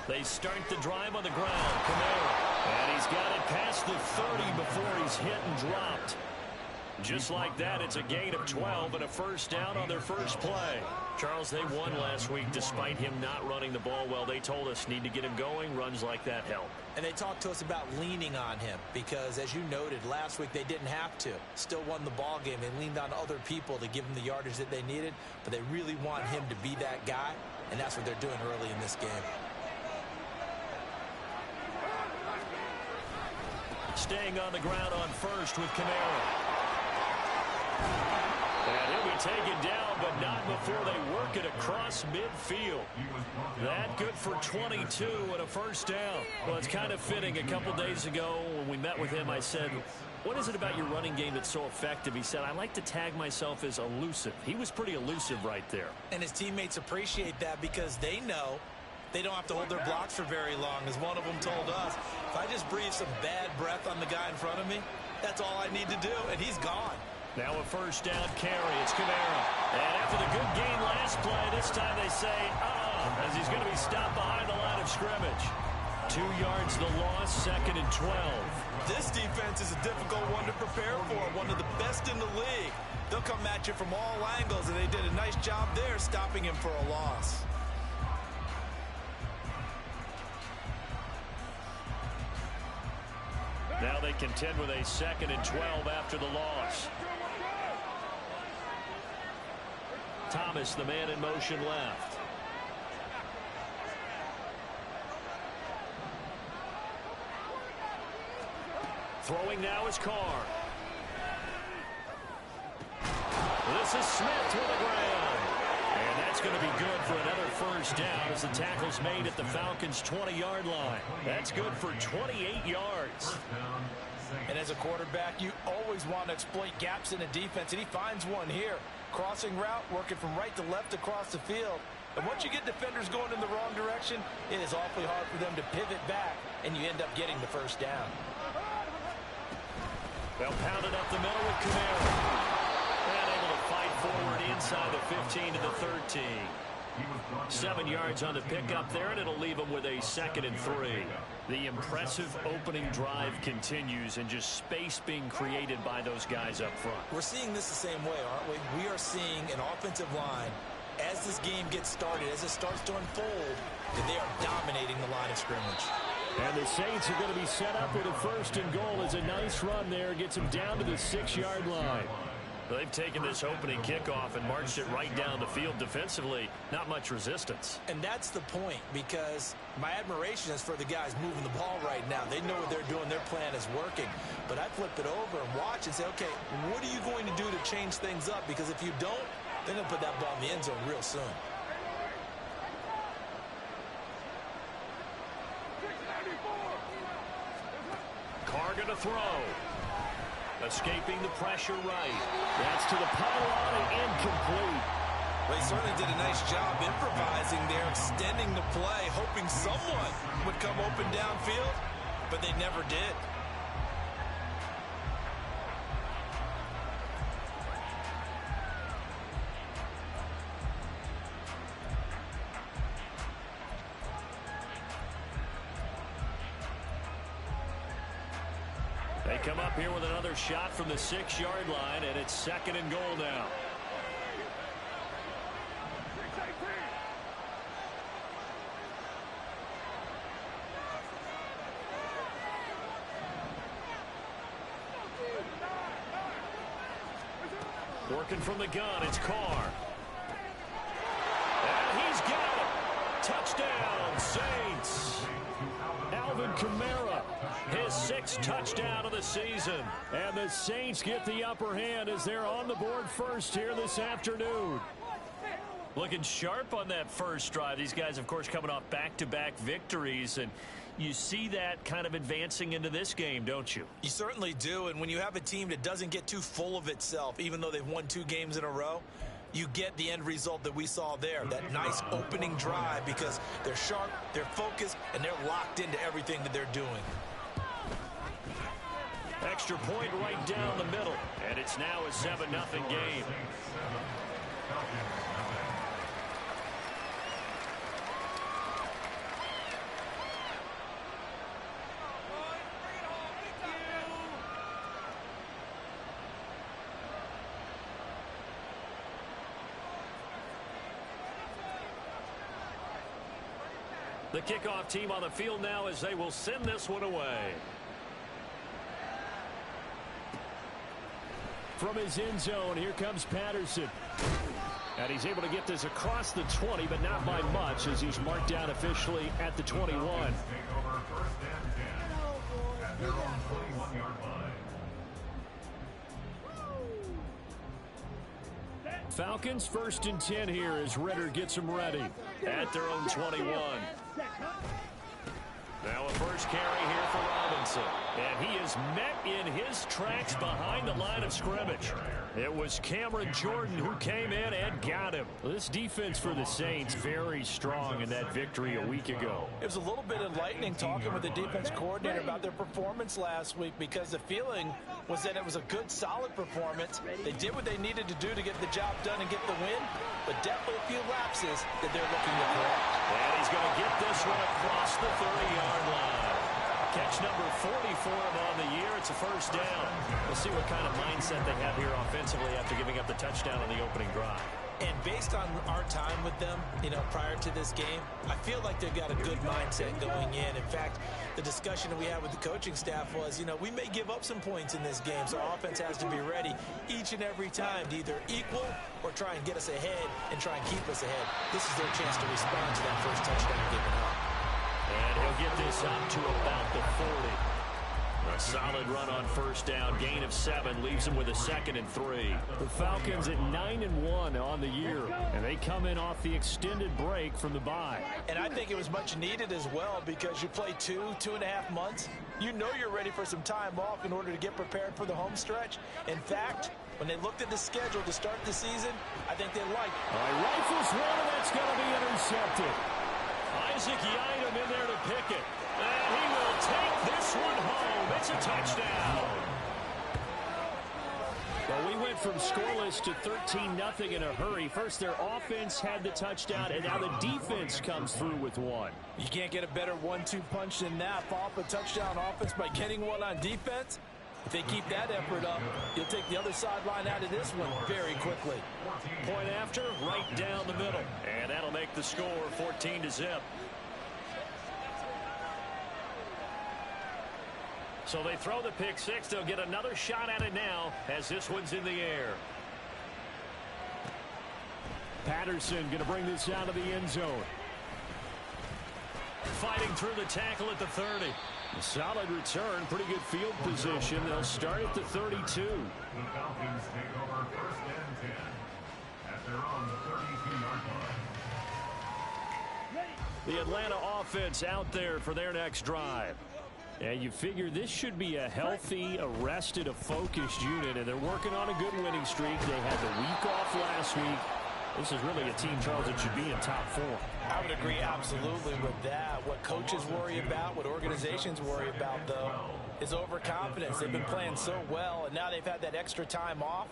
They start the drive on the ground. Kamara. And he's got it past the 30 before he's hit and dropped. Just like that, it's a gain of 12 and a first down on their first play. Charles, they won last week despite him not running the ball well. They told us need to get him going. Runs like that help. And they talked to us about leaning on him because, as you noted, last week they didn't have to. Still won the ball game. They leaned on other people to give them the yardage that they needed, but they really want him to be that guy, and that's what they're doing early in this game. Staying on the ground on first with Kamara. And he'll be taken down, but not before they work it across midfield. That good for 22 and a first down. Well, it's kind of fitting. A couple days ago when we met with him, I said, what is it about your running game that's so effective? He said, I like to tag myself as elusive. He was pretty elusive right there. And his teammates appreciate that because they know they don't have to hold their blocks for very long. As one of them told us, if I just breathe some bad breath on the guy in front of me, that's all I need to do, and he's gone. Now a first down carry. It's Kamara. And after the good gain last play, this time they say, as he's going to be stopped behind the line of scrimmage. 2 yards the loss, 2nd and 12. This defense is a difficult one to prepare for, one of the best in the league. They'll come at you from all angles, and they did a nice job there stopping him for a loss. Now they contend with a 2nd and 12 after the loss. Thomas, the man in motion left. Throwing now is Carr. This is Smith to the ground. And that's going to be good for another first down as the tackle's made at the Falcons' 20-yard line. That's good for 28 yards. And as a quarterback, you always want to exploit gaps in a defense, and he finds one here. Crossing route, working from right to left across the field. And once you get defenders going in the wrong direction, it is awfully hard for them to pivot back, and you end up getting the first down. They'll pound it up the middle with Kamara. And able to fight forward inside the 15 to the 13. 7 yards on the pickup there, and it'll leave them with a 2nd and 3. The impressive opening drive continues, and just space being created by those guys up front. We're seeing this the same way, aren't we? We are seeing an offensive line, as this game gets started, as it starts to unfold, that they are dominating the line of scrimmage. And the Saints are going to be set up with a 1st and goal as a nice run there gets them down to the 6-yard line. They've taken this opening kickoff and marched it right down the field defensively. Not much resistance. And that's the point, because my admiration is for the guys moving the ball right now. They know what they're doing. Their plan is working. But I flip it over and watch and say, okay, what are you going to do to change things up? Because if you don't, they're going to put that ball in the end zone real soon. Carr going to throw. Escaping the pressure right. That's to the pylon and incomplete. They certainly did a nice job improvising there, extending the play, hoping someone would come open downfield, but they never did. They come up here with another shot from the 6-yard line, and it's 2nd and goal now. Working from the gun, it's Carr. And he's got it. Touchdown, Saints. Alvin Kamara, his 6th touchdown of the season. And the Saints get the upper hand as they're on the board first here this afternoon. Looking sharp on that first drive. These guys, of course, coming off back-to-back victories. And you see that kind of advancing into this game, don't you? You certainly do. And when you have a team that doesn't get too full of itself, even though they've won 2 games in a row, you get the end result that we saw there, that nice opening drive, because they're sharp, they're focused, and they're locked into everything that they're doing. Extra point right down the middle, and it's now a 7-0 game. The kickoff team on the field now as they will send this one away. From his end zone, here comes Patterson. And he's able to get this across the 20, but not by much as he's marked down officially at the 21. Falcons 1st and 10 here as Ritter gets them ready at their own 21. Now a first carry here for Robinson. And he is met in his tracks behind the line of scrimmage. It was Cameron Jordan who came in and got him. This defense for the Saints very strong in that victory a week ago. It was a little bit enlightening talking with the defense coordinator about their performance last week because the feeling was that it was a good, solid performance. They did what they needed to do to get the job done and get the win, but definitely a few lapses that they're looking to correct. And he's going to get this one across the 30-yard line. Catch number 40 for him on the year. It's a first down. We'll see what kind of mindset they have here offensively after giving up the touchdown on the opening drive. And based on our time with them, prior to this game, I feel like they've got a good mindset going in. In fact, the discussion that we had with the coaching staff was, we may give up some points in this game, so our offense has to be ready each and every time to either equal or try and get us ahead and try and keep us ahead. This is their chance to respond to that first touchdown given up. And he'll get this up to about the 40. A solid run on first down. Gain of 7 leaves him with a 2nd and 3. The Falcons at 9-1 on the year. And they come in off the extended break from the bye. And I think it was much needed as well because you play 2.5 months. You know you're ready for some time off in order to get prepared for the home stretch. In fact, when they looked at the schedule to start the season, I think they liked it. All right, rifles one, and that's going to be intercepted. Isaac Yiadom in there to pick it. And he will take this one home. It's a touchdown. Well, we went from scoreless to 13-0 in a hurry. First, their offense had the touchdown, and now the defense comes through with one. You can't get a better 1-2 punch than that. Follow up a touchdown offense by getting one on defense. If they keep that effort up, you'll take the other sideline out of this one very quickly. Point after, right down the middle. And that'll make the score 14-0. So they throw the pick six. They'll get another shot at it now as this one's in the air. Patterson going to bring this out of the end zone. Fighting through the tackle at the 30. A solid return, pretty good field position. They'll start at the 32. The Falcons take over 1st and 10 at their own 32-yard line. The Atlanta offense out there for their next drive. And you figure this should be a healthy, arrested, a focused unit, and they're working on a good winning streak. They had the week off last week. This is really a team, Charles, that should be in top 4. I would agree absolutely with that. What coaches worry about, what organizations worry about, though, is overconfidence. They've been playing so well, and now they've had that extra time off.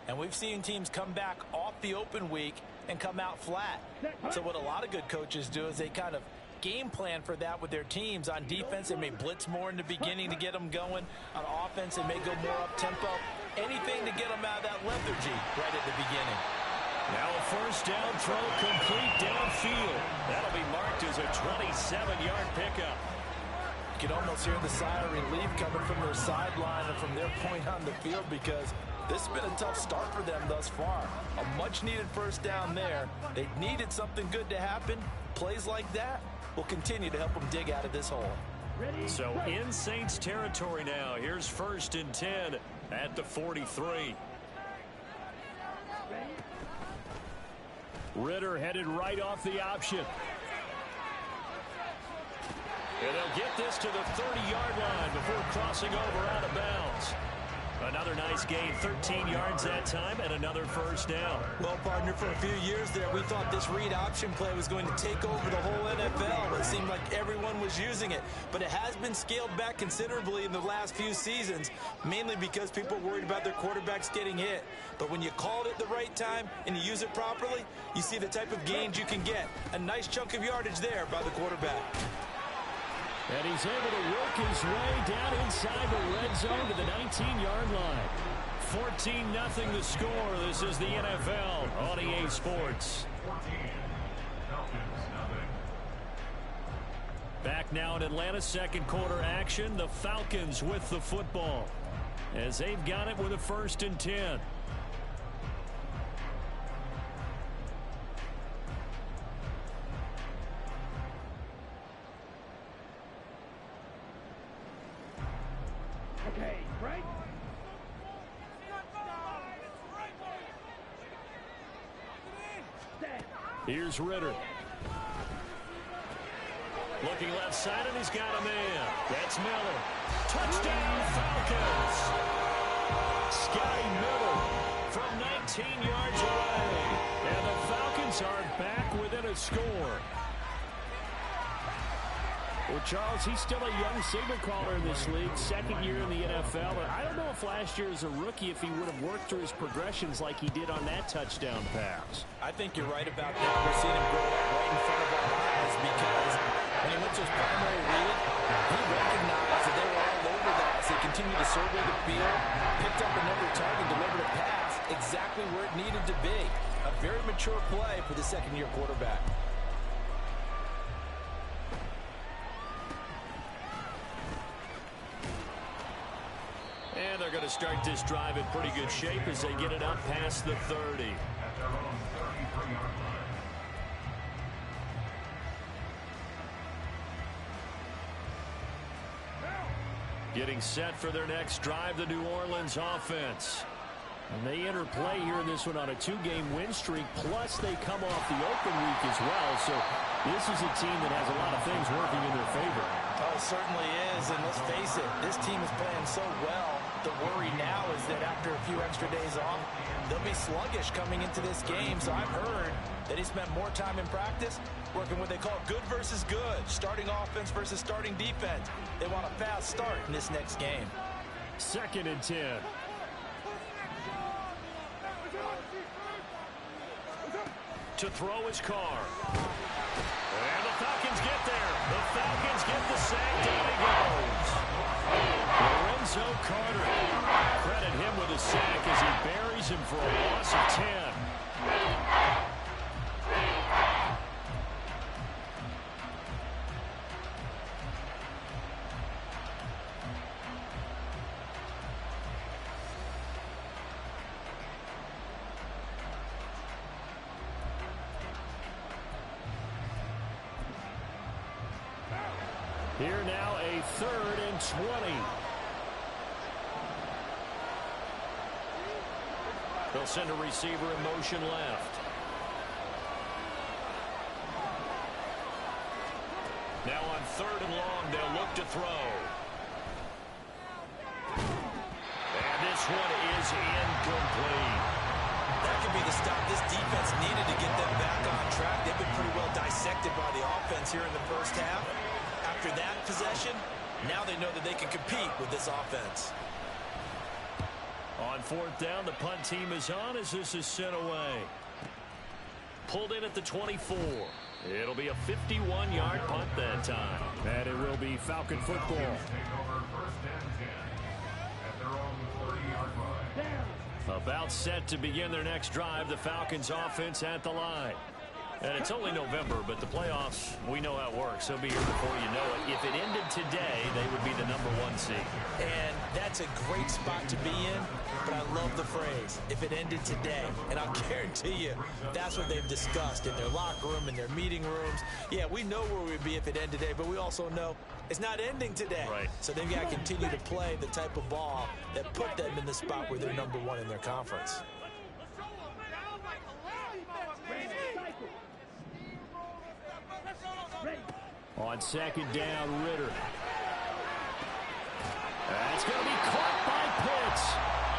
And we've seen teams come back off the open week and come out flat. So what a lot of good coaches do is they kind of game plan for that with their teams. On defense, they may blitz more in the beginning to get them going. On offense, they may go more up-tempo. Anything to get them out of that lethargy right at the beginning. Now a first down throw complete downfield. That'll be marked as a 27-yard pickup. You can almost hear the sigh of relief coming from their sideline and from their point on the field because this has been a tough start for them thus far. A much-needed first down there. They needed something good to happen. Plays like that will continue to help them dig out of this hole. So in Saints territory now. Here's 1st and 10 at the 43. Ritter headed right off the option. And they'll get this to the 30-yard line before crossing over out of bounds. Another nice gain, 13 yards that time, and another first down. Well, partner, for a few years there, we thought this read option play was going to take over the whole NFL. It seemed like everyone was using it. But it has been scaled back considerably in the last few seasons, mainly because people are worried about their quarterbacks getting hit. But when you call it at the right time and you use it properly, you see the type of gains you can get. A nice chunk of yardage there by the quarterback. And he's able to work his way down inside the red zone to the 19-yard line. 14-0 the score. This is the NFL on EA Sports. 14, Falcons, nothing. now in Atlanta's second quarter action. The Falcons with the football as they've got it with a 1st and 10. Okay, right? Here's Ritter. Looking left side, and he's got a man. That's Miller. Touchdown, Falcons. Sky Miller from 19 yards away. And the Falcons are back within a score. Well, Charles, he's still a young signal caller in this league, 2nd year in the NFL. And I don't know if last year as a rookie, if he would have worked through his progressions like he did on that touchdown pass. I think you're right about that. We're seeing him grow up right in front of our eyes because when he went to his primary read, he recognized that they were all over that as he continued to survey the field, picked up another target, delivered a pass exactly where it needed to be. A very mature play for the 2nd-year quarterback. And they're going to start this drive in pretty good shape as they get it up past the 30. At their own 33-yard line. Getting set for their next drive, the New Orleans offense. And they enter play here in this one on a 2-game win streak, plus they come off the open week as well. So this is a team that has a lot of things working in their favor. Oh, it certainly is, and let's face it, this team is playing so well. The worry now is that after a few extra days off, they'll be sluggish coming into this game. So I've heard that he spent more time in practice working what they call good versus good, starting offense versus starting defense. They want a fast start in this next game. 2nd and 10. To throw his car. And the Falcons get there. The Falcons get the sack. Down he goes. Lorenzo Carter. Credit him with a sack as he buries him for a loss of 10. Here now a 3rd and 20. They'll send a receiver in motion left. Now on 3rd and long, they'll look to throw. And this one is incomplete. That could be the stop this defense needed to get them back on track. They've been pretty well dissected by the offense here in the first half. After that possession, now they know that they can compete with this offense. On 4th down, the punt team is on as this is sent away. Pulled in at the 24. It'll be a 51-yard punt that time. And it will be Falcon football. Take over 1st and 10. At their own 30-yard line. About set to begin their next drive, the Falcons offense at the line. And it's only November, but the playoffs, we know how it works. They'll be here before you know it. If it ended today, they would be the #1 seed. And that's a great spot to be in, but I love the phrase, if it ended today. And I'll guarantee you, that's what they've discussed in their locker room, in their meeting rooms. Yeah, we know where we'd be if it ended today, but we also know it's not ending today. Right. So they've got to continue to play the type of ball that put them in the spot where they're #1 in their conference. On 2nd down, Ritter. That's going to be caught by Pitts.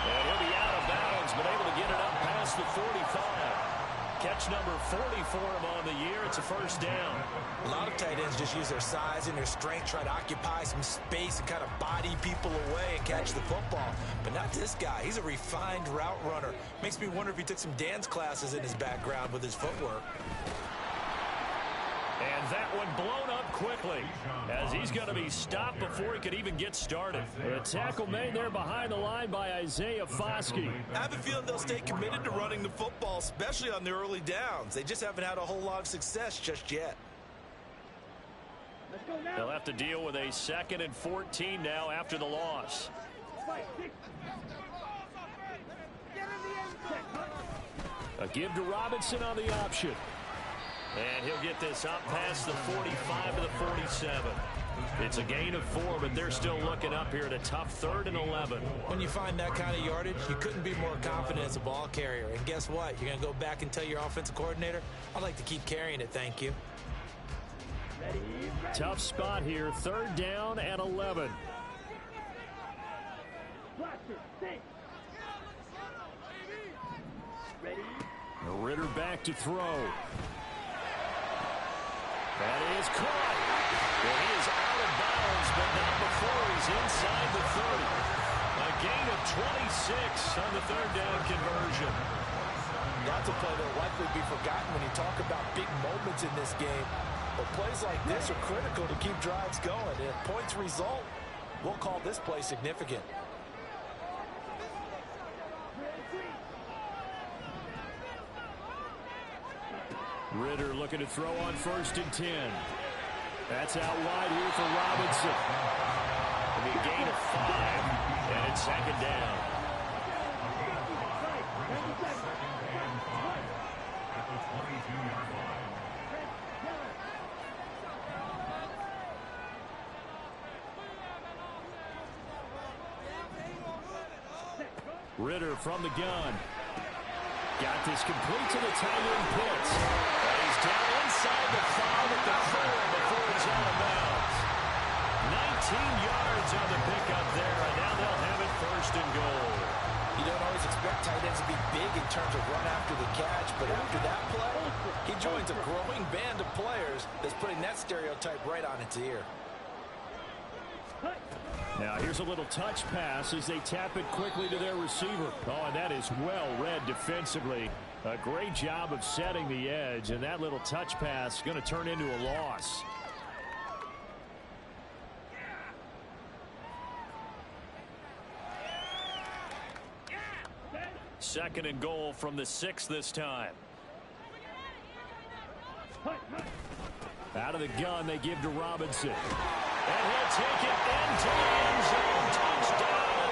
And he'll be out of bounds, but able to get it up past the 45. Catch number 40 for him on the year. It's a 1st down. A lot of tight ends just use their size and their strength, try to occupy some space and kind of body people away and catch the football. But not this guy. He's a refined route runner. Makes me wonder if he took some dance classes in his background with his footwork. And that one blown up quickly as he's going to be stopped before he could even get started. A tackle made there behind the line by Isaiah Foskey. I have a feeling they'll stay committed to running the football, especially on their early downs. They just haven't had a whole lot of success just yet. They'll have to deal with a 2nd and 14 now after the loss. A give to Robinson on the option. And he'll get this up past the 45 to the 47. It's a gain of 4, but they're still looking up here at a tough 3rd and 11. When you find that kind of yardage, you couldn't be more confident as a ball carrier. And guess what? You're going to go back and tell your offensive coordinator, I'd like to keep carrying it, thank you. Tough spot here, 3rd down and 11. Ritter back to throw. That is caught. Well, he is out of bounds, but not before he's inside the 30. A gain of 26 on the 3rd down conversion. That's a play that will likely be forgotten when you talk about big moments in this game. But plays like this are critical to keep drives going. And if points result, we'll call this play significant. Ritter looking to throw on 1st and 10. That's out wide here for Robinson. It'll be a gain of 5, and it's 2nd down. Ritter from the gun. Got this complete to the tight end Pitts. And he's down inside the 5 at the 4 before he's out of bounds. 19 yards on the pickup there, and now they'll have it 1st and goal. You don't always expect tight ends to be big in terms of run after the catch, but after that play, he joins a growing band of players that's putting that stereotype right on its ear. Now here's a little touch pass as they tap it quickly to their receiver. Oh, and that is well read defensively. A great job of setting the edge, and that little touch pass is going to turn into a loss. Second and goal from the 6 this time. Out of the gun, they give to Robinson. And he'll take it into the end zone. Touchdown.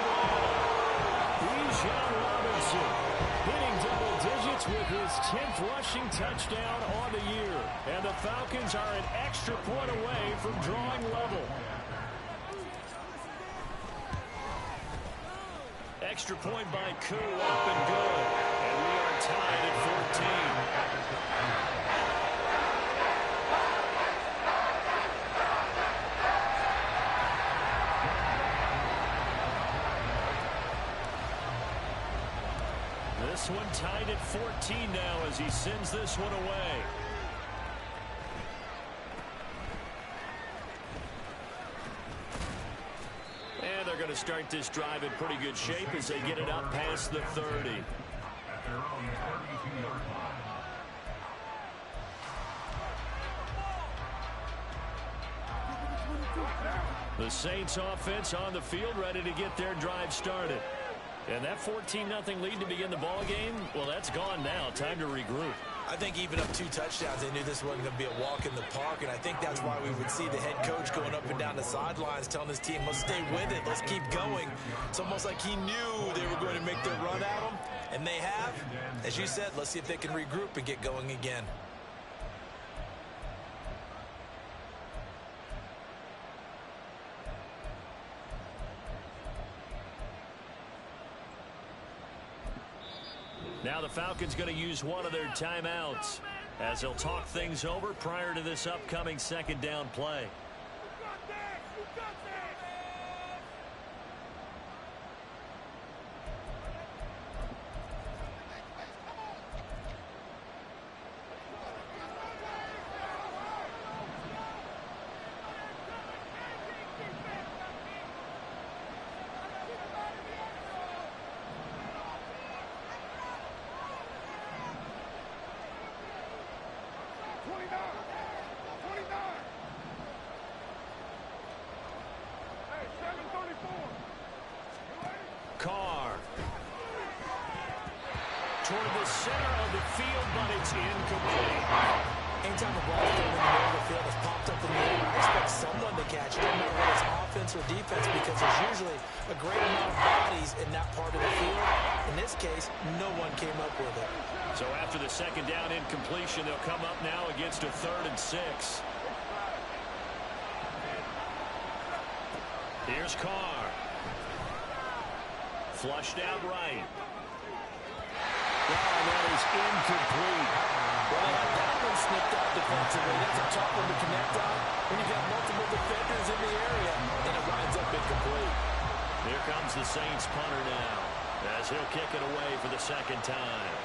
Bijan Robinson hitting double digits with his 10th rushing touchdown on the year. And the Falcons are an extra point away from drawing level. Extra point by Koo, up and good. And we are tied at 14. This one tied at 14 now as he sends this one away. And they're going to start this drive in pretty good shape as they get it up past the 30. At their own 32-yard line. The Saints offense on the field ready to get their drive started. And that 14-0 lead to begin the ball game, well, that's gone now. Time to regroup. I think even up 2 touchdowns, they knew this wasn't going to be a walk in the park, and I think that's why we would see the head coach going up and down the sidelines telling his team, let's stay with it, let's keep going. It's almost like he knew they were going to make their run at him, and they have. As you said, let's see if they can regroup and get going again. Now the Falcons going to use one of their timeouts as they'll talk things over prior to this upcoming 2nd down play. Carr toward the center of the field, but it's incomplete. Anytime a ball is thrown in the middle of the field that's popped up in the air, I expect someone to catch it, no matter whether it's offense or defense, because there's usually a great amount of bodies in that part of the field. In this case, no one came up with it. So after the second down incompletion, they'll come up now against a 3rd and 6. Here's Carr. Flushed out right. Oh, that is incomplete. Well, they had that one snipped out defensively. That's a tough one to connect on when you've got multiple defenders in the area, and it winds up incomplete. Here comes the Saints punter now, as he'll kick it away for the second time.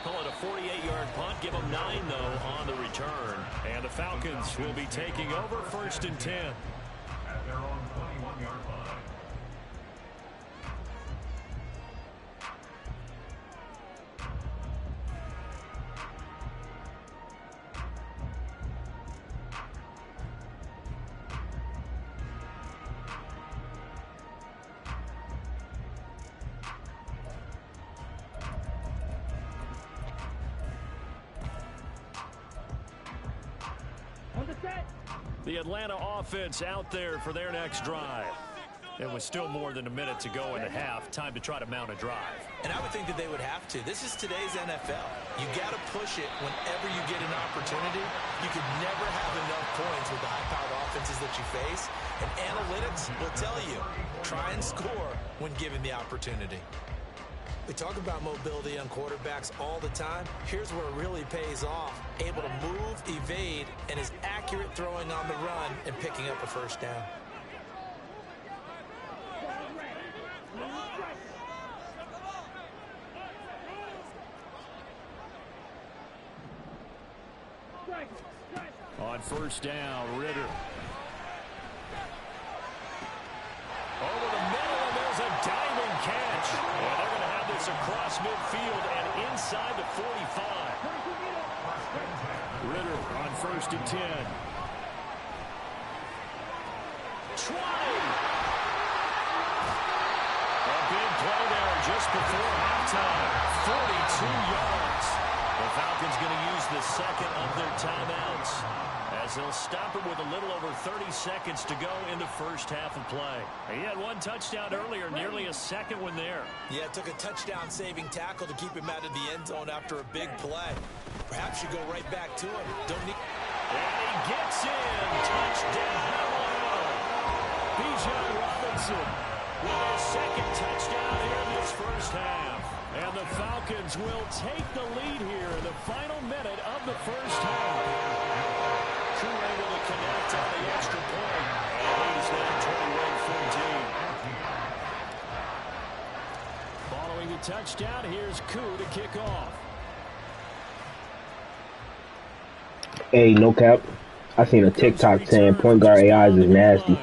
Call it a 48-yard punt. Give them 9, though, on the return. And the Falcons will be taking over 1st and 10. At their own 21-yard line. The Atlanta offense out there for their next drive. It was still more than a minute to go in the half. Time to try to mount a drive. And I would think that they would have to. This is today's NFL. You got to push it whenever you get an opportunity. You could never have enough points with the high-powered offenses that you face. And analytics will tell you, try and score when given the opportunity. We talk about mobility on quarterbacks all the time. Here's where it really pays off. Able to move, evade, and is accurate throwing on the run and picking up a first down. On first down, Ritter. Over the middle, and there's a diving catch. And they're going to have this across midfield and inside the 45. Ritter on 1st and 10. 20. A big play there just before halftime. 42 yards. The Falcons going to use the second of their timeouts as they'll stop it with a little over 30 seconds to go in the first half of play. He had one touchdown earlier, nearly a second one there. Yeah, it took a touchdown-saving tackle to keep him out of the end zone after a big play. Perhaps you go right back to him. Don't need. And he gets in. Touchdown. Bijan Robinson with his second touchdown here in this first half. And the Falcons will take the lead here in the final minute of the first half. Crew able to connect on the extra point. And the lead is now 21-14. Following the touchdown, here's Koo to kick off. Hey, no cap. I seen a TikTok saying point guard AIs is nasty. And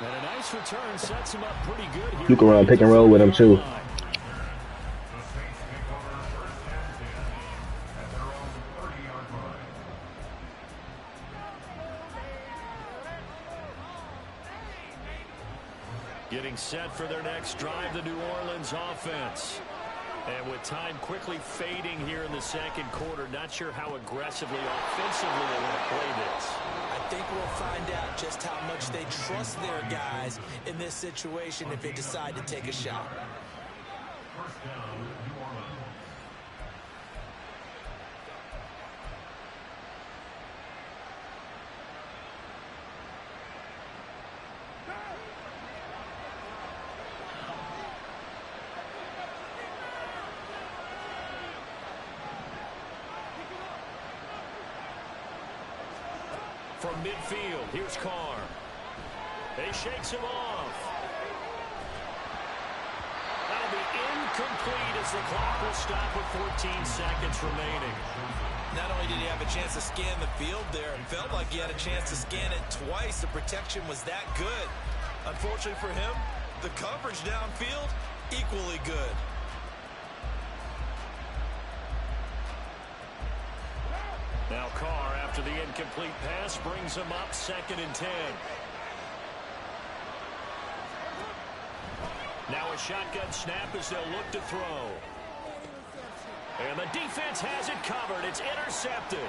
a nice return sets him up pretty good here. You can run pick and roll with him too. Getting set for their next drive, the New Orleans offense. And with time quickly fading here in the second quarter, not sure how aggressively, offensively they want to play this. I think we'll find out just how much they trust their guys in this situation if they decide to take a shot. First down, New Orleans. From midfield, here's Carr. He shakes him off. That'll be incomplete as the clock will stop with 14 seconds remaining. Not only did he have a chance to scan the field there, it felt like he had a chance to scan it twice. The protection was that good. Unfortunately for him, the coverage downfield, equally good. Now Carr, after the incomplete pass, brings him up 2nd and 10. Now a shotgun snap as they'll look to throw. And the defense has it covered. It's intercepted.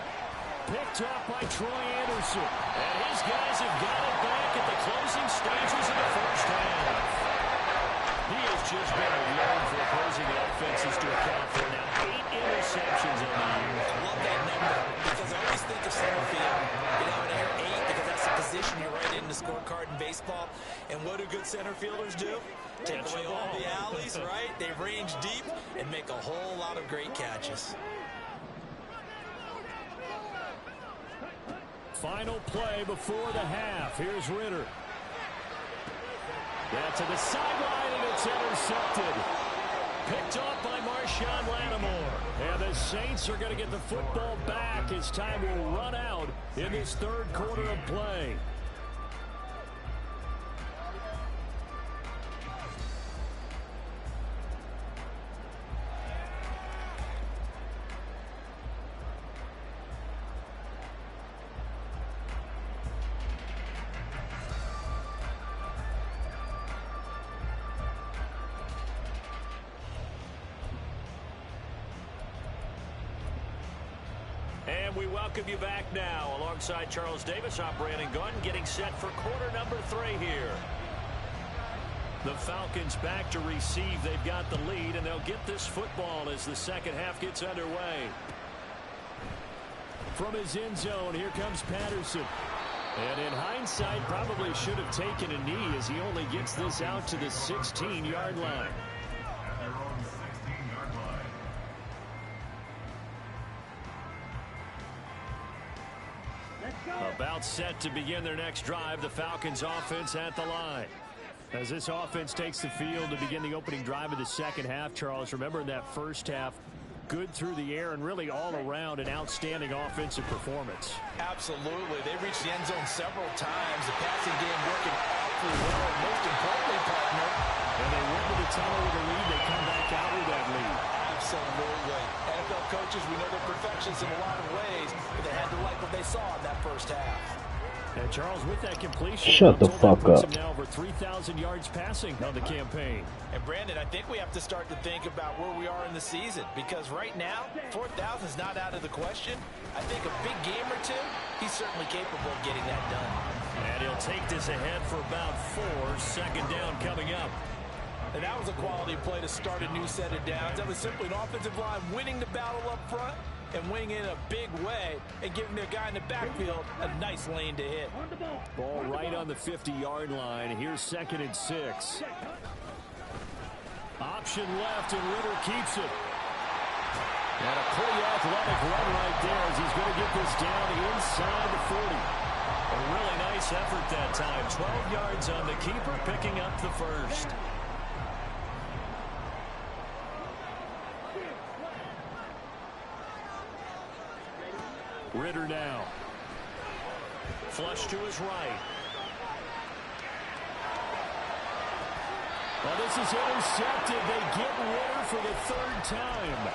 Picked up by Troy Anderson. And his guys have got it back at the closing stages of the first half. He has just been alone for opposing offenses to account for now 8 interceptions on the year. I love that number because I always think of center field. You know, in air 8 because that's the position you write in the scorecard in baseball. And what do good center fielders do? Take away all the alleys, right? They range deep and make a whole lot of great catches. Final play before the half. Here's Ritter. That's to the sideline, and it's intercepted. Picked off by Marshawn Lattimore. And the Saints are going to get the football back as time will run out in this third quarter of play. And we welcome you back now. Alongside Charles Davis, I'm Brandon Gunn, getting set for quarter number 3 here. The Falcons back to receive. They've got the lead, and they'll get this football as the second half gets underway. From his end zone, here comes Patterson. And in hindsight, probably should have taken a knee as he only gets this out to the 16-yard line. About set to begin their next drive, the Falcons offense at the line. As this offense takes the field to begin the opening drive of the second half, Charles, remember in that first half, good through the air and really all around an outstanding offensive performance. Absolutely. They reached the end zone several times. The passing game working awfully well. And most importantly, partner, and they went to the tunnel with a lead. They come back out with that lead. Absolutely. NFL coaches, we know they're perfectionists in a lot of ways, but they had to like what they saw in that first half. And Charles, with that completion, shut the fuck up. Now over 3,000 yards passing on the campaign. And Brandon, I think we have to start to think about where we are in the season, because right now, 4,000 is not out of the question. I think a big game or two, he's certainly capable of getting that done. And he'll take this ahead for about 4. Second down coming up. And that was a quality play to start a new set of downs. That was simply an offensive line winning the battle up front and winning in a big way and giving the guy in the backfield a nice lane to hit. Ball right on the 50-yard line. Here's 2nd and 6. Option left, and Ritter keeps it. And a pretty athletic run right there as he's going to get this down inside the 40. A really nice effort that time. 12 yards on the keeper, picking up the first. Ritter now. Flush to his right. Well, this is intercepted. They get Ritter for the 3rd time.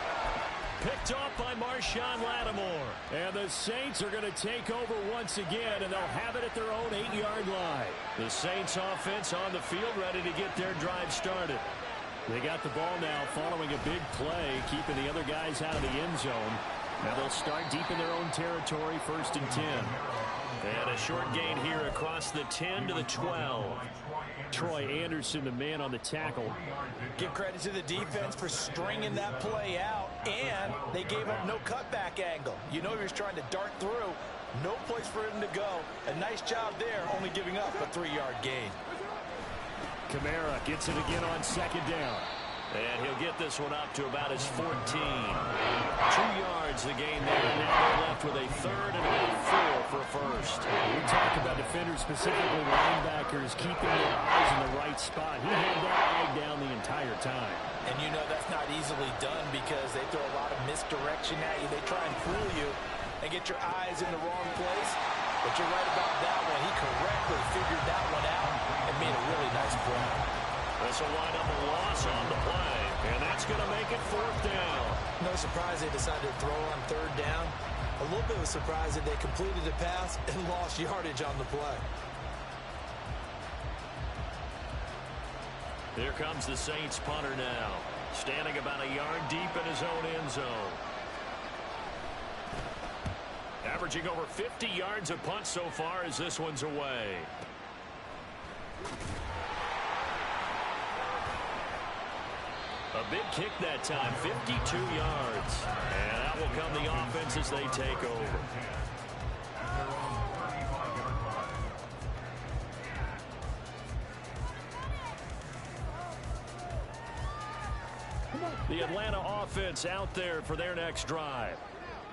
Picked off by Marshawn Lattimore. And the Saints are going to take over once again, and they'll have it at their own 8-yard line. The Saints offense on the field ready to get their drive started. They got the ball now following a big play, keeping the other guys out of the end zone. Now they'll start deep in their own territory, 1st and 10. And a short gain here across the 10 to the 12. Troy Anderson, the man on the tackle. Give credit to the defense for stringing that play out, and they gave up no cutback angle. You know he was trying to dart through. No place for him to go. A nice job there, only giving up a 3-yard gain. Kamara gets it again on 2nd down. And he'll get this one up to about his 14. 2 yards the gain there. Now they're left with a 3rd and about 4 for a first. We talk about defenders, specifically linebackers, keeping their eyes in the right spot. He had that eye down the entire time. And you know that's not easily done because they throw a lot of misdirection at you. They try and fool you and get your eyes in the wrong place. But you're right about that one. He correctly figured that one out and made a really nice play. This will wind up a loss on the play, and that's going to make it 4th down. No surprise they decided to throw on 3rd down. A little bit of a surprise that they completed the pass and lost yardage on the play. Here comes the Saints punter now, standing about a yard deep in his own end zone. Averaging over 50 yards a punt so far as this one's away. A big kick that time, 52 yards. And out will come the offense as they take over. The Atlanta offense out there for their next drive.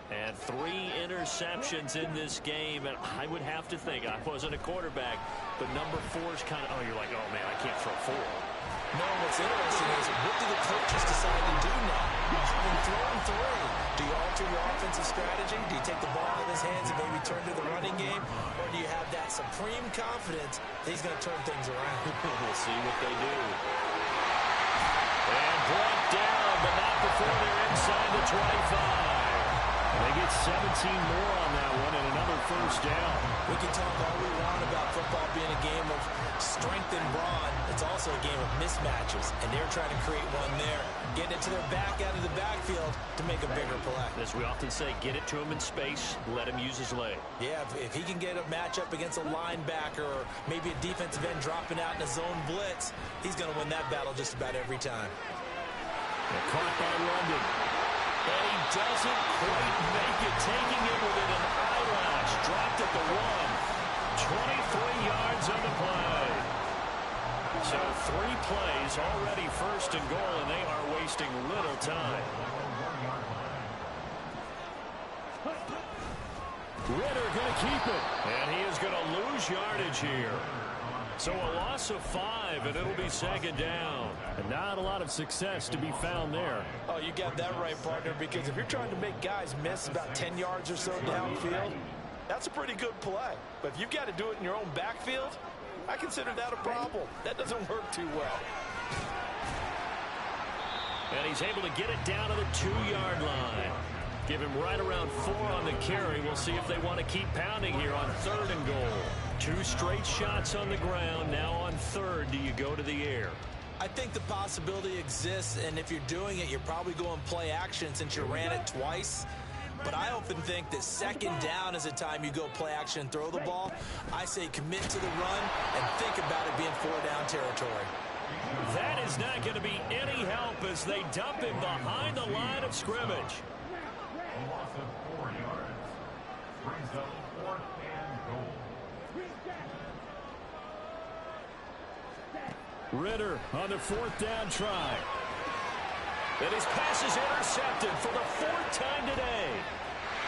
And 3 interceptions in this game. And I would have to think, I wasn't a quarterback, but number 4 is kind of, oh, you're like, oh, man, I can't throw 4. No, what's interesting is, what do the coaches decide to do now? Having thrown 3, do you alter your offensive strategy? Do you take the ball out of his hands and maybe turn to the running game? Or do you have that supreme confidence that he's going to turn things around? We'll see what they do. And brought down, but not before they're inside the 25. They get 17 more on that one and another first down. We can talk all we want about football being a game of strength and brawn. It's also a game of mismatches, and they're trying to create one there, getting it to their back out of the backfield to make a bigger play. As we often say, get it to him in space, let him use his leg. Yeah, if he can get a matchup against a linebacker or maybe a defensive end dropping out in a zone blitz, he's going to win that battle just about every time. Caught by London. And he doesn't quite make it, taking it within an eyelash. Dropped at the 1. 23 yards on the play. So 3 plays, already first and goal, and they are wasting little time. Ritter going to keep it. And he is going to lose yardage here. So a loss of 5, and it'll be second down. And not a lot of success to be found there. Oh, you got that right, partner, because if you're trying to make guys miss about 10 yards or so downfield, that's a pretty good play. But if you've got to do it in your own backfield, I consider that a problem. That doesn't work too well. And he's able to get it down to the 2-yard line. Give him right around 4 on the carry. We'll see if they want to keep pounding here on 3rd and goal. 2 straight shots on the ground. Now on 3rd, do you go to the air? I think the possibility exists, and if you're doing it, you're probably going play action since you ran it twice. But I often think that 2nd down is the time you go play action and throw the ball. I say commit to the run and think about it being 4-down territory. That is not going to be any help as they dump him behind the line of scrimmage. A loss of 4 yards. Brings up 4th and goal. Ritter on the 4th down try. And his pass is intercepted for the 4th time today.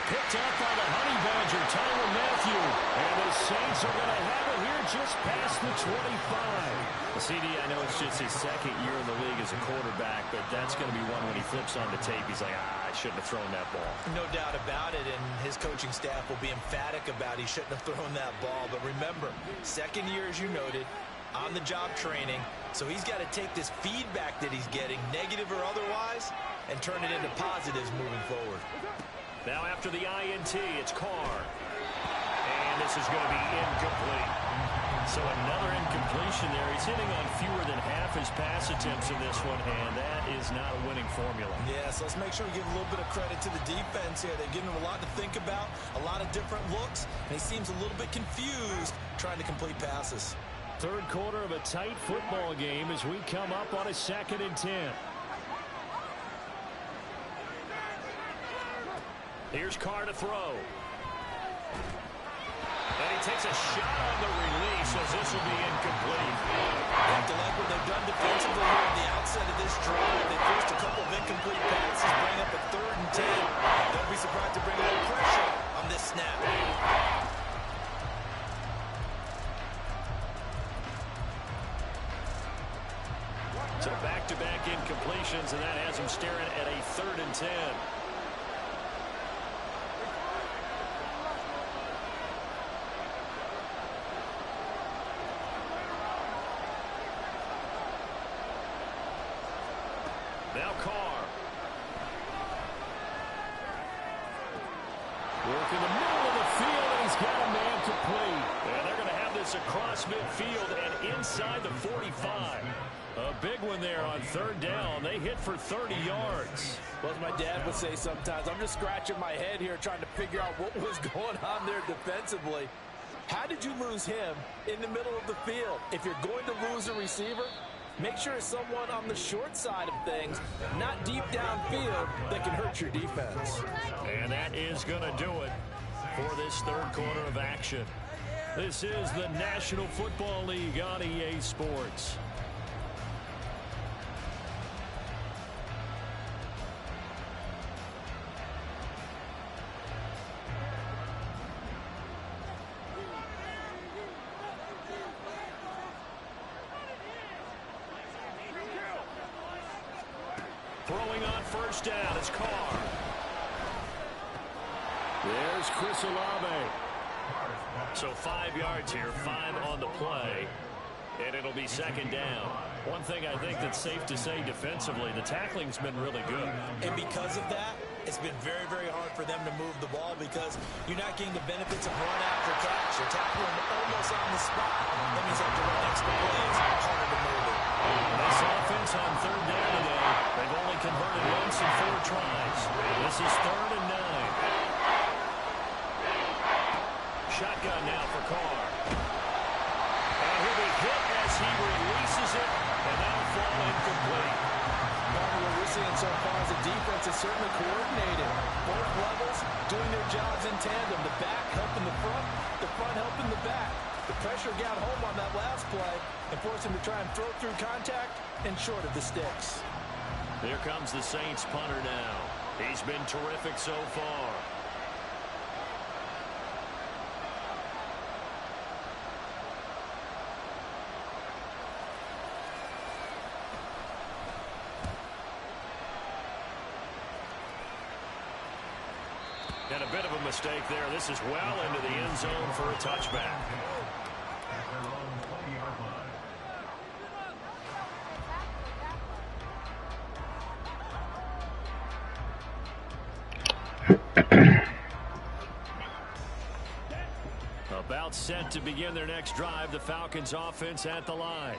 Picked up by the Honey Badger, Tyler Matthew. And the Saints are going to have it here just past the 25. CD, I know it's just his 2nd year in the league as a quarterback, but that's going to be one when he flips on the tape. He's like, I shouldn't have thrown that ball. No doubt about it, and his coaching staff will be emphatic about he shouldn't have thrown that ball. But remember, 2nd year, as you noted, on-the-job training, so he's got to take this feedback that he's getting, negative or otherwise, and turn it into positives moving forward. Now after the INT, it's Carr. And this is going to be incomplete. So another incompletion there. He's hitting on fewer than half his pass attempts in this one, and that is not a winning formula. Yeah, so let's make sure we give a little bit of credit to the defense here. They're giving him a lot to think about, a lot of different looks, and he seems a little bit confused trying to complete passes. 3rd quarter of a tight football game as we come up on a 2nd and 10. Here's Carr to throw. And he takes a shot on the release as this will be incomplete. You have to like what they've done defensively here at the outset of this drive. They forced a couple of incomplete passes, bring up a 3rd and 10. Don't be surprised to bring a little pressure on this snap. So back-to-back incompletions, and that has him staring at a 3rd and 10. Now Carr. Work in the middle of the field, and he's got a man complete. And they're going to have this this across midfield and inside the 45. A big one there on third down. They hit for 30 yards. Well, as my dad would say sometimes, I'm just scratching my head here trying to figure out what was going on there defensively. How did you lose him in the middle of the field? If you're going to lose a receiver, make sure it's someone on the short side of things, not deep downfield, that can hurt your defense. And that is going to do it for this third quarter of action. This is the National Football League on EA Sports. Throwing on first down is Carr. There's Chris Olave. So 5 yards here, 5 on the play, and it'll be second down. One thing I think that's safe to say defensively, the tackling's been really good. And because of that, it's been very, very hard for them to move the ball because you're not getting the benefits of run after catch. You're tackling almost on the spot. That means you have to run extra plays, harder to move it. This offense on third down today, they've only converted once in 4 tries. This is 3rd and 9. Shotgun now for Carr. And he'll be hit as he releases it, and that'll fall incomplete. What we're seeing so far is the defense is certainly coordinated. Both levels doing their jobs in tandem. The back helping the front helping the back. The pressure got home on that last play and forced him to try and throw through contact and short of the sticks. Here comes the Saints punter now. He's been terrific so far. And a bit of a mistake there. This is well into the end zone for a touchback. About set to begin their next drive, the Falcons offense at the line.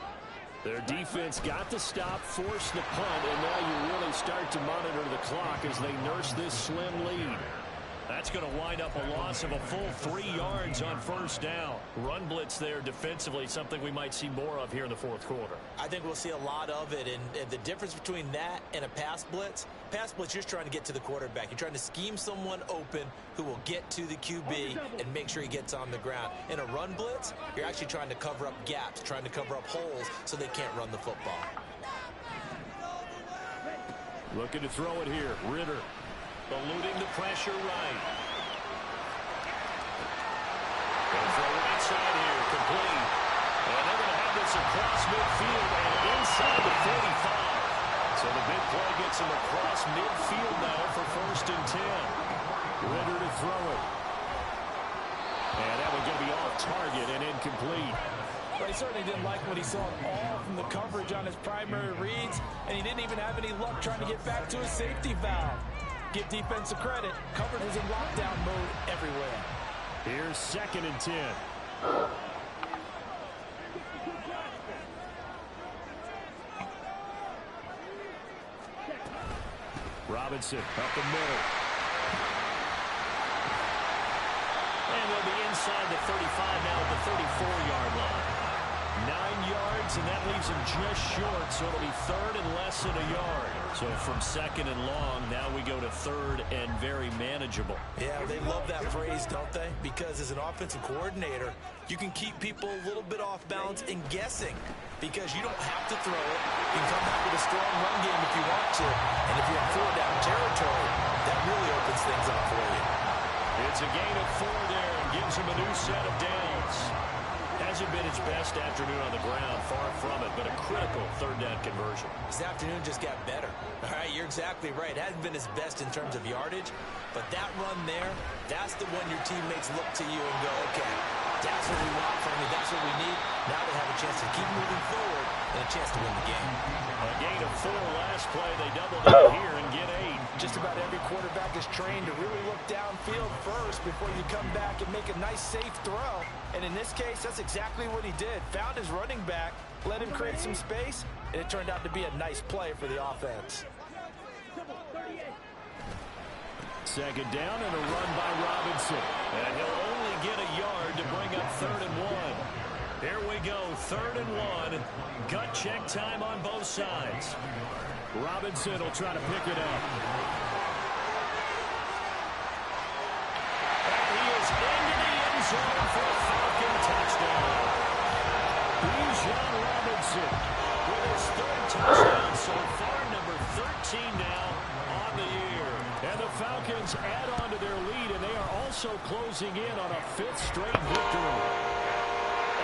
Their defense got the stop, forced the punt, and now you really start to monitor the clock as they nurse this slim lead. That's going to wind up a loss of a full 3 yards on first down. Run blitz there defensively, something we might see more of here in the fourth quarter. I think we'll see a lot of it, and the difference between that and a pass blitz, you're just trying to get to the quarterback. You're trying to scheme someone open who will get to the QB and make sure he gets on the ground. In a run blitz, you're actually trying to cover up gaps, trying to cover up holes so they can't run the football. Looking to throw it here. Ritter eluding the pressure right. Going for a right side here. Complete. And they're going to have this across midfield and inside the 45. So the big play gets him across midfield now for 1st and 10. Ritter to throw it. And that one's going to be off target and incomplete. But he certainly didn't like what he saw all from the coverage on his primary reads, and he didn't even have any luck trying to get back to his safety valve. Give defensive credit. Coverage was in lockdown mode everywhere. Here's 2nd and 10. Robinson up the middle. And they'll be inside the 35 now at the 34-yard line. 9 yards, and that leaves him just short, so it'll be 3rd and less than a yard. So from 2nd and long, now we go to 3rd and very manageable. Yeah, they love that phrase, don't they? Because as an offensive coordinator, you can keep people a little bit off balance and guessing because you don't have to throw it. You can come back with a strong run game if you want to. And if you're in 4-down territory, that really opens things up for you. It's a gain of 4 there and gives him a new set of downs. Hasn't been his best afternoon on the ground, far from it, but a critical 3rd down conversion. His afternoon just got better. All right, you're exactly right. It hasn't been his best in terms of yardage, but that run there, that's the one your teammates look to you and go, okay, That's what we want from you. That's what we need. Now they have a chance to keep moving forward and a chance to win the game. A gain of 4 last play. They doubled it here and get 8. Just about every quarterback is trained to really look downfield first before you come back and make a nice, safe throw. And in this case, that's exactly what he did. Found his running back, let him create some space, and it turned out to be a nice play for the offense. Second down and a run by Robinson. And he'll only get a yard to bring up 3rd and 1. Here we go, 3rd and 1. Gut check time on both sides. Robinson will try to pick it up. And he is into the end zone for a Falcon touchdown. Bijan Robinson with his 3rd touchdown so far, number 13 now on the year. And the Falcons add on to their lead, and they are also closing in on a 5th straight victory.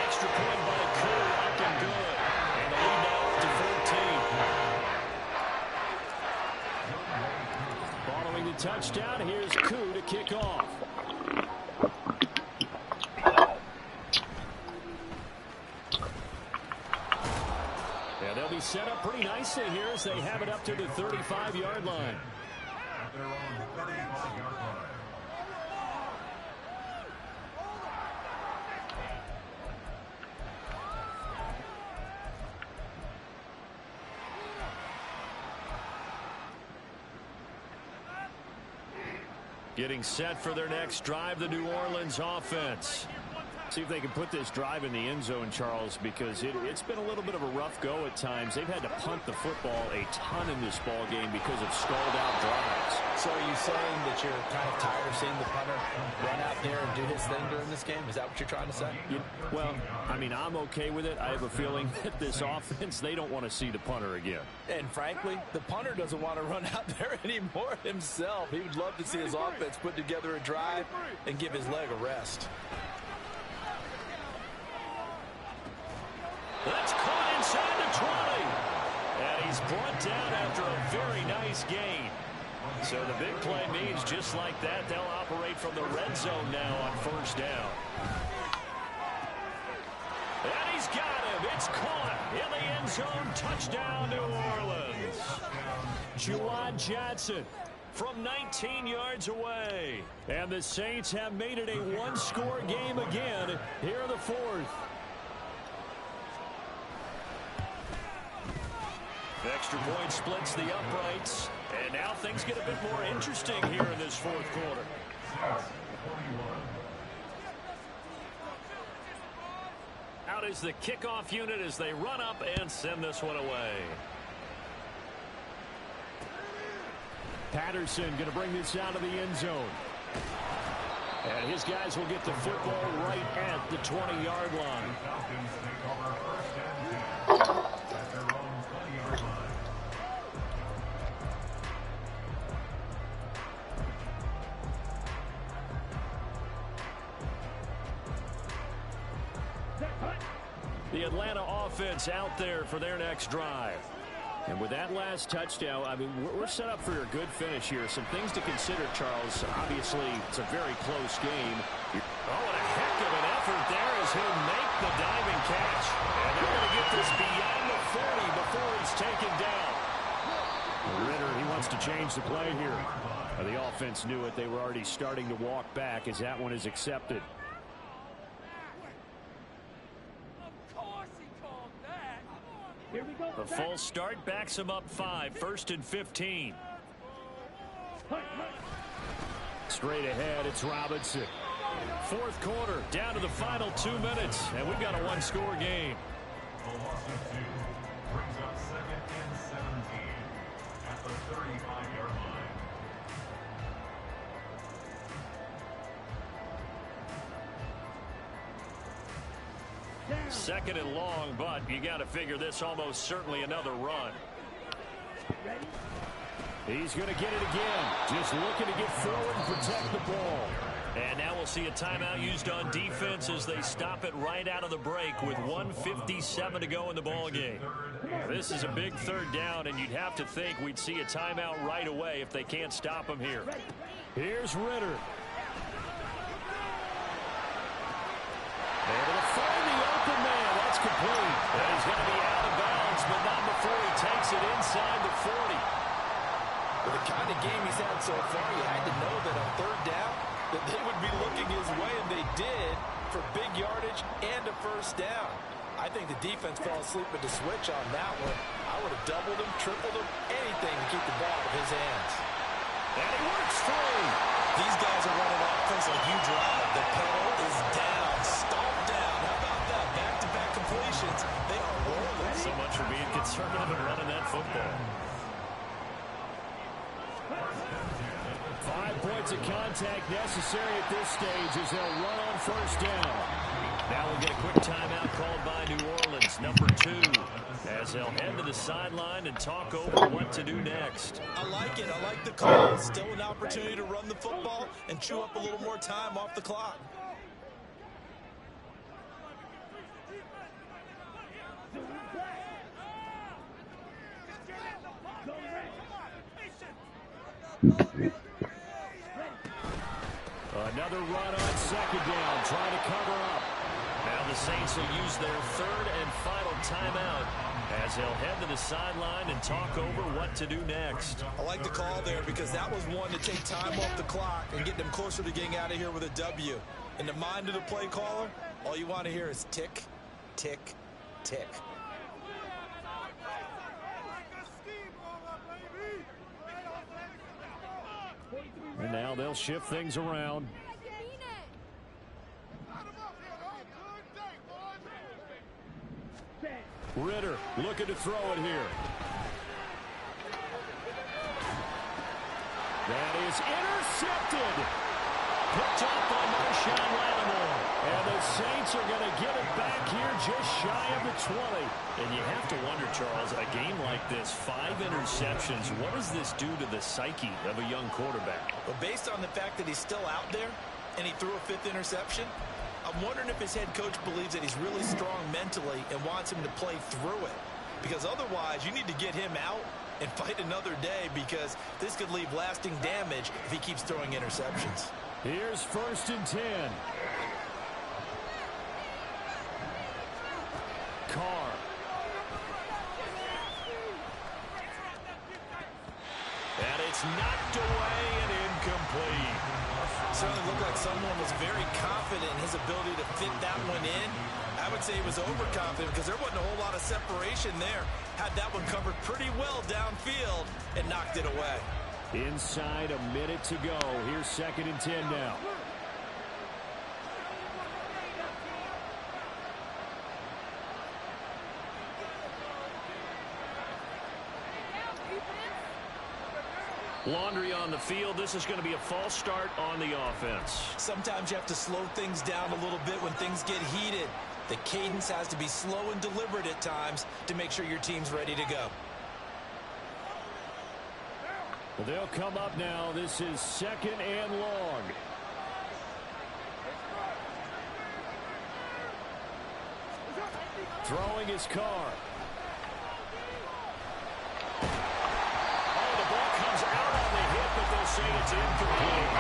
Extra point by Cole, looking good. And the lead now up to 14. Following the touchdown, here's Koo to kick off. And they'll be set up pretty nicely here as they have it up to the 35-yard line. They're on the 35-yard line. Getting set for their next drive, the New Orleans offense. See if they can put this drive in the end zone, Charles, because it's been a little bit of a rough go at times. They've had to punt the football a ton in this ball game because of stalled-out drives. So are you saying that you're kind of tired of seeing the punter run out there and do his thing during this game? Is that what you're trying to say? Well, I mean, I'm okay with it. I have a feeling that this offense, they don't want to see the punter again. And frankly, the punter doesn't want to run out there anymore himself. He would love to see his offense put together a drive and give his leg a rest. That's caught inside the 20. And he's brought down after a very nice gain. So the big play means just like that, they'll operate from the red zone now on 1st down. And he's got him. It's caught in the end zone. Touchdown, New Orleans. Juwan Johnson from 19 yards away. And the Saints have made it a one-score game again here in the 4th. Extra point splits the uprights. And now things get a bit more interesting here in this 4th quarter. Out is the kickoff unit as they run up and send this one away. Patterson going to bring this out of the end zone. And his guys will get the football right at the 20-yard line. Falcons take over 1st and 10 at their own 20-yard line. The Atlanta offense out there for their next drive. And with that last touchdown, I mean, we're set up for a good finish here. Some things to consider, Charles. Obviously, it's a very close game. Oh, what a heck of an effort there as he'll make the diving catch. And they're going to get this beyond the 40 before he's taken down. Ritter, he wants to change the play here. The offense knew it. They were already starting to walk back as that one is accepted. The full start backs him up 5. 1st and 15. Straight ahead, it's Robinson. 4th quarter, down to the final 2 minutes, and we've got a one-score game. The loss of 2 brings up 2nd and 17 at the 35-yard line. 2nd and long, but you got to figure this almost certainly another run. He's going to get it again. Just looking to get forward and protect the ball. And now we'll see a timeout used on defense as they stop it right out of the break with 1:57 to go in the ball game. This is a big 3rd down, and you'd have to think we'd see a timeout right away if they can't stop him here. Here's Ritter. And he's going to be out of bounds, but not before he takes it inside the 40. With the kind of game he's had so far, you had to know that on third down, that they would be looking his way, and they did, for big yardage and a first down. I think the defense fell asleep with the switch on that one. I would have doubled him, tripled him, anything to keep the ball out of his hands. And he works through. These guys are running offense like you drive. The pedal is down, stomped down. How about that? Back-to-back completions. They are rolling. So much for being conservative and running that football. 5 points of contact necessary at this stage as they'll run on first down. Now we'll get a quick timeout called by New Orleans, number 2, as they'll head to the sideline and talk over what to do next. I like it. I like the call. Still an opportunity to run the football and chew up a little more time off the clock. Another run on second down, trying to cover up. Now the Saints will use their third and final timeout as they'll head to the sideline and talk over what to do next. I like the call there because that was one to take time off the clock and get them closer to getting out of here with a W. In the mind of the play caller, all you want to hear is tick, tick, tick. And now they'll shift things around. Ritter looking to throw it here. That is intercepted. Picked up by Marshawn Lattimore. And the Saints are going to get it back here just shy of the 20. And you have to wonder, Charles, a game like this, 5 interceptions, what does this do to the psyche of a young quarterback? But based on the fact that he's still out there and he threw a 5th interception, I'm wondering if his head coach believes that he's really strong mentally and wants him to play through it. Because otherwise, you need to get him out and fight another day because this could leave lasting damage if he keeps throwing interceptions. Here's 1st and 10. Carr. And it's knocked away and incomplete. Certainly looked like someone was very confident in his ability to fit that one in. I would say he was overconfident because there wasn't a whole lot of separation there. Had that one covered pretty well downfield and knocked it away. Inside a minute to go. Here's 2nd and 10 now. Laundry on the field. This is going to be a false start on the offense. Sometimes you have to slow things down a little bit when things get heated. The cadence has to be slow and deliberate at times to make sure your team's ready to go. Well, they'll come up now. This is 2nd and long. Throwing his Carr. Say it's incomplete.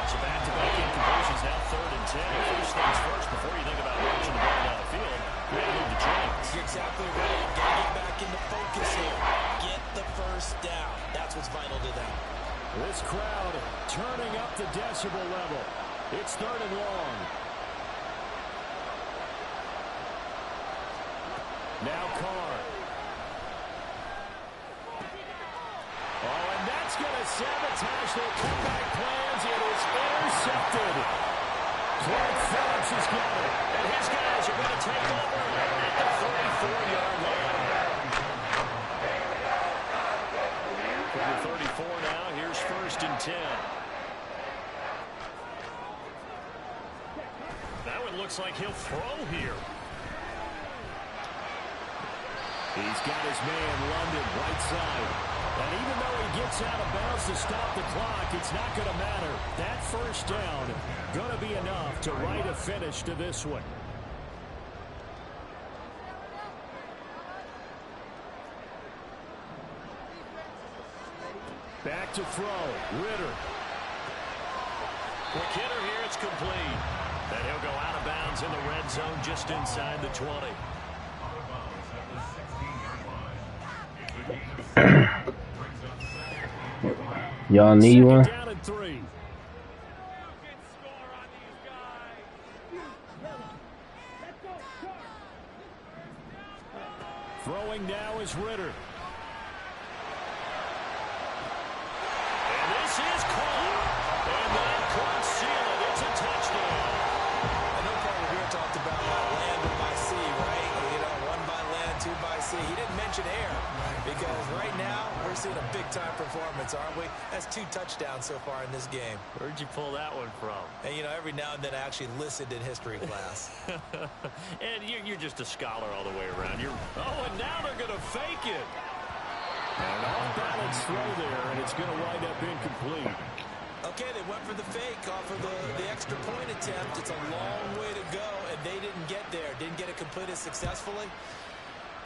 So back-to-back incompletions, now 3rd and 10. First things first, before you think about launching the ball down the field, we got to move the chains. You're exactly right. Got to get back into focus here. Get the first down. That's what's vital to them. This crowd turning up the decibel level. It's 3rd and long. Now Carr. Going to sabotage their comeback plans. It is intercepted. Clark Phillips has got it. And his guys are going to take over at the 34-yard line. From the 34 now, here's 1st and 10. That one looks like he'll throw here. He's got his man, London, right side. And even though he gets out of bounds to stop the clock, it's not going to matter. That first down going to be enough to write a finish to this one. Back to throw. Ritter. Quick hitter here. It's complete. And he'll go out of bounds in the red zone just inside the 20. Y'all need one? Down and 3. Throwing now is Ritter. And this is caught. And that could seal it. It's a touchdown. I know Paul Revere talked about land and by sea, right? You know, 1 by land, 2 by sea. He didn't mention air because right now we're seeing a big-time performance, aren't we? That's 2 touchdowns so far in this game. Where'd you pull that one from? And, you know, every now and then I actually listened in history class. And you're just a scholar all the way around. Oh, and now they're going to fake it. An off-balance throw there, and it's going to wind up incomplete. Okay, they went for the fake off of the extra point attempt. It's a long way to go, and they didn't get there. Didn't get it completed successfully.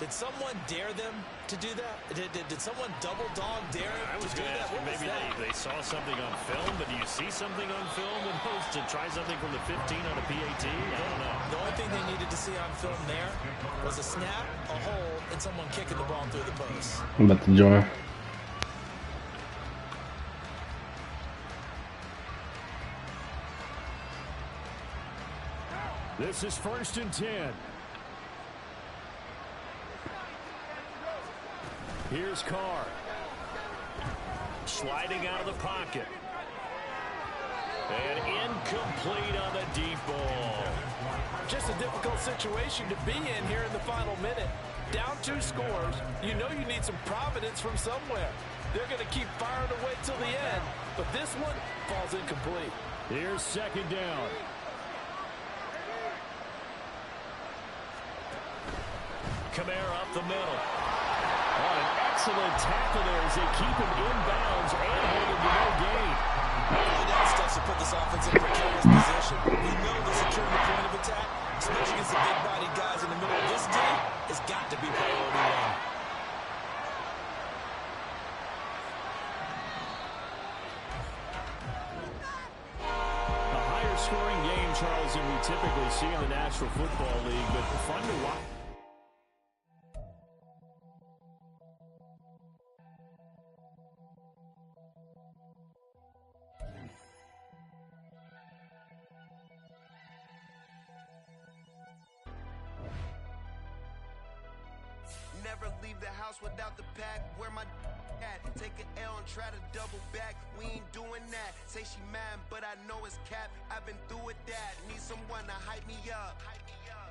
Did someone dare them to do that? Did someone double dog dare them I was to do going to that? ask you, maybe they saw something on film, but do you see something on film when to try something from the 15 on a PAT? I don't know. The only thing they needed to see on film there was a snap, a hole, and someone kicking the ball through the post. I'm about to join. This is 1st and 10. Here's Carr. Sliding out of the pocket. And incomplete on the deep ball. Just a difficult situation to be in here in the final minute. Down 2 scores. You know you need some providence from somewhere. They're going to keep firing away till the end, but this one falls incomplete. Here's 2nd down. Kamara up the middle. Oh, an excellent tackle there as they keep him inbounds and hold him to no gain. Really that stuff to put this offense in a precarious position. You know the securing the point of attack, especially against the big-bodied guys in the middle of this team, has got to be priority 1. Scoring game, Charles, than we typically see in the National Football League, but fun to watch. Never leave the house without the pack. Where my at? Take an L and try to double back. We ain't doing that. Say she mad, but I know it's cap. I've been through with that. Need someone to hype me up.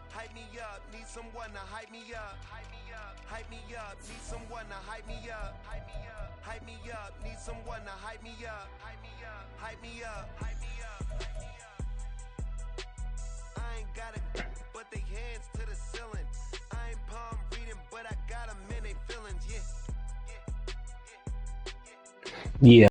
Hype me up. Need someone to hype me up. Hype me up. Hype me up. Need someone to hype me up. Hype me up. Hype me up. Need someone to hype me up. Hype me up. Hype me up. Hype me up. Hype me up. I ain't got it, but they hands to the ceiling. I ain't palm reading, but I got 'em in they feelings. Yeah. Yeah.